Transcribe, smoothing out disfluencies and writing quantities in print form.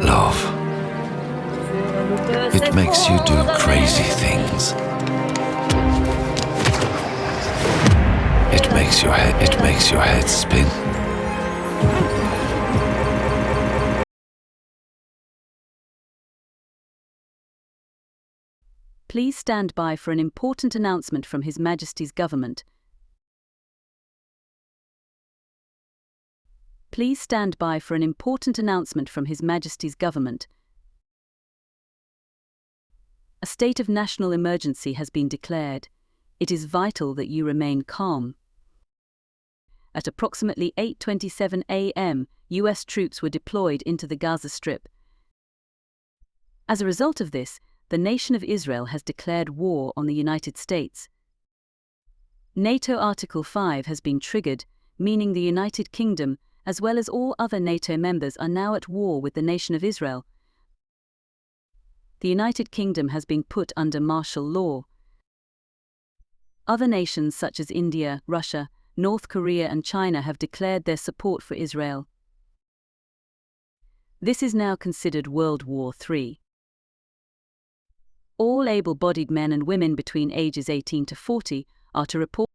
Love. It makes you do crazy things. It makes your head spin. Please stand by for an important announcement from His Majesty's government. Please stand by for an important announcement from His Majesty's government. A state of national emergency has been declared. It is vital that you remain calm. At approximately 8:27 a.m., US troops were deployed into the Gaza Strip. As a result of this, the nation of Israel has declared war on the United States. NATO Article 5 has been triggered, meaning the United Kingdom, as well as all other NATO members, are now at war with the nation of Israel. The United Kingdom has been put under martial law. Other nations such as India, Russia, North Korea and China have declared their support for Israel. This is now considered World War III. All able-bodied men and women between ages 18 to 40 are to report